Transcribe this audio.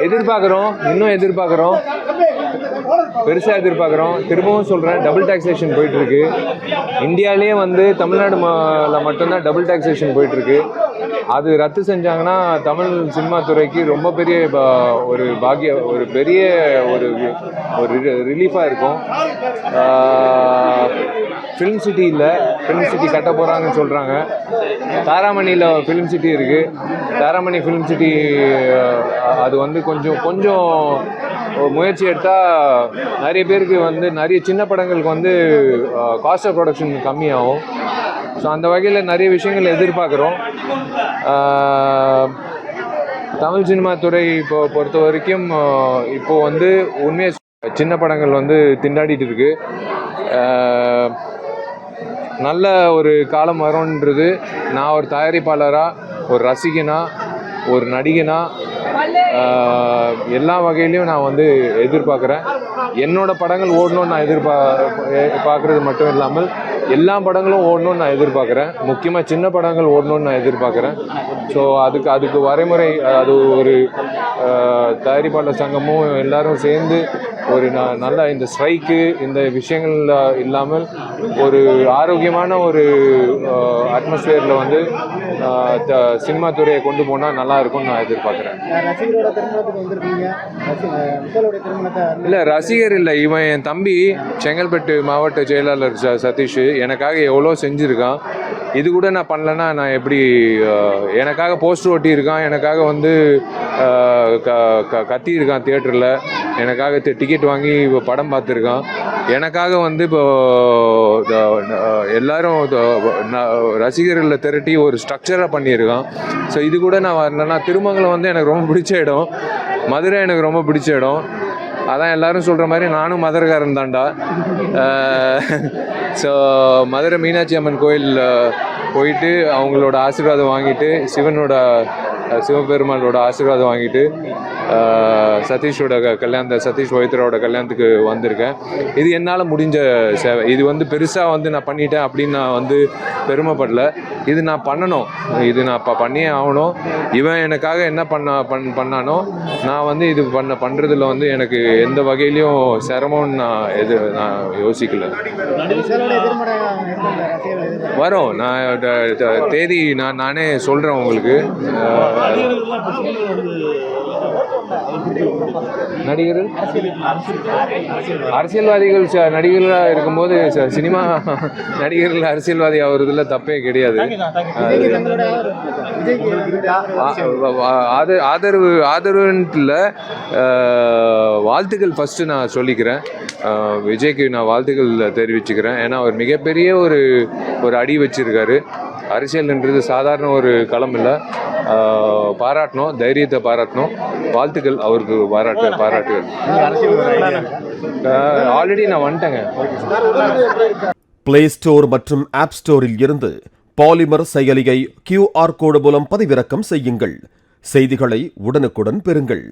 எதிர்பார்க்குறோம், இன்னும் எதிர்பார்க்குறோம், பெருசாக எதிர்பார்க்குறோம். திரும்பவும் சொல்கிறேன், டபுள் டாக்ஸேஷன் போயிட்டுருக்கு. இந்தியாவிலே வந்து தமிழ்நாடுல மட்டும்தான் டபுள் டாக்ஸேஷன் போயிட்டுருக்கு. அது ரத்து செஞ்சாங்கன்னா தமிழ் சினிமா துறைக்கு ரொம்ப பெரிய ஒரு ஒரு பெரிய ஒரு ரிலீஃபாக இருக்கும். ஃபிலிம் சிட்டி இல்லை, ஃபிலிம் சிட்டி கட்ட போகிறாங்கன்னு சொல்கிறாங்க. தாராமணியில் ஃபிலிம் சிட்டி இருக்குது. தாராமணி ஃபிலிம் சிட்டி அது வந்து கொஞ்சம் முயற்சி எடுத்தால் நிறைய பேருக்கு வந்து நிறைய சின்ன படங்களுக்கு வந்து காஸ்ட் ஆஃப் ப்ரொடக்ஷன் கம்மியாகும். ஸோ அந்த வகையில் நிறைய விஷயங்கள் எதிர்பார்க்குறோம். தமிழ் சினிமா துறை பொறுத்த வரைக்கும் இப்போது வந்து உண்மையாக சின்ன படங்கள் வந்து திண்டாடிட்டு இருக்கு. நல்ல ஒரு காலம் வரும்ன்றது நான் ஒரு தயாரிப்பாளராக, ஒரு ரசிகனாக, ஒரு நடிகனாக எல்லா வகையிலையும் நான் வந்து எதிர்பார்க்குறேன். என்னோடய படங்கள் ஓடணும்னு நான் பார்க்குறது மட்டும் இல்லாமல் எல்லா படங்களும் ஓடணும்னு நான் எதிர்பார்க்குறேன். முக்கியமாக சின்ன படங்கள் ஓடணும்னு நான் எதிர்பார்க்குறேன். ஸோ அதுக்கு வரைமுறை, அது ஒரு தயாரிப்பாளர் சங்கமும் எல்லாரும் சேர்ந்து ஒரு நல்ல இந்த ஸ்ட்ரைக்கு இந்த விஷயங்கள் இல்லாமல் ஒரு ஆரோக்கியமான ஒரு அட்மாஸ்பியரில் வந்து சினிமா துறையை கொண்டு போனால் நல்லா இருக்கும்னு நான் எதிர்பார்க்குறேன். இல்லை, ரசிகர் இல்லை, இவன் என் தம்பி, செங்கல்பட்டு மாவட்ட செயலாளர் சதீஷ். எனக்காக எவ்வளோ செஞ்சுருக்கான். இது கூட நான் பண்ணலன்னா நான் எப்படி? எனக்காக போஸ்டர் ஒட்டியிருக்கான், எனக்காக வந்து கத்தியிருக்கான் தியேட்டரில், எனக்காக டிக்கெட் வாங்கி படம் பார்த்துருக்கான், எனக்காக வந்து இப்போ எல்லாரும் ரசிகர்களை திரட்டி ஒரு ஸ்ட்ரக்சராக பண்ணியிருக்கான். ஸோ இது கூட நான் வரலன்னா, திருமங்கலம் வந்து எனக்கு ரொம்ப பிடிச்ச இடம், மதுரை எனக்கு ரொம்ப பிடிச்ச இடம். அதான் எல்லாரும் சொல்கிற மாதிரி நானும் மதுரைக்காரன் தான்டா. ஸோ மதுரை மீனாட்சி அம்மன் கோயில் போயிட்டு அவங்களோட ஆசீர்வாதம் வாங்கிட்டு, சிவபெருமானோட ஆசீர்வாதம் வாங்கிட்டு சதீஷோட சதீஷ் வைத்தியரோட கல்யாணத்துக்கு வந்திருக்கேன். இது என்னால் முடிஞ்ச சேவை. இது வந்து பெருசாக வந்து நான் பண்ணிட்டேன் அப்படின்னு நான் வந்து பெருமைப்படல. இது நான் பண்ணணும், இது நான் பண்ணியே ஆகணும். இவன் எனக்காக என்ன பண்ணானோ நான் வந்து இது பண்ணுறதுல வந்து எனக்கு எந்த வகையிலையும் சிரமம்னு நான் யோசிக்கல. வரும், நான் தேதி நானே சொல்கிறேன் உங்களுக்கு. நடிகர்கள் அரசியல்வாதிகள் நடிகர்களாக இருக்கும்போது சினிமா நடிகர்கள் அரசியல்வாதி ஆகுறதுல தப்பே கிடையாது. ஆதரவுன்ட்டு இல்லை, வாழ்த்துக்கள் ஃபஸ்ட்டு நான் சொல்லிக்கிறேன். விஜய்க்கு நான் வாழ்த்துக்கள் தெரிவிச்சுக்கிறேன். ஏன்னா அவர் மிகப்பெரிய ஒரு அடி வச்சிருக்காரு. அரசியல்ன்றது சாதாரண ஒரு களம் இல்லை. பாராட்டணும், தைரியத்தை பாராட்டணும். வாழ்த்துக்கள் அவருக்கு, பாராட்டுகள். ஆல்ரெடி நான் வந்துட்டேங்க. பிளே ஸ்டோர் மற்றும் ஆப் ஸ்டோரில் இருந்து பாலிமர் செயலியை QR கோடு மூலம் பதிவிறக்கம் செய்யுங்கள். செய்திகளை உடனுக்குடன் பெறுங்கள்.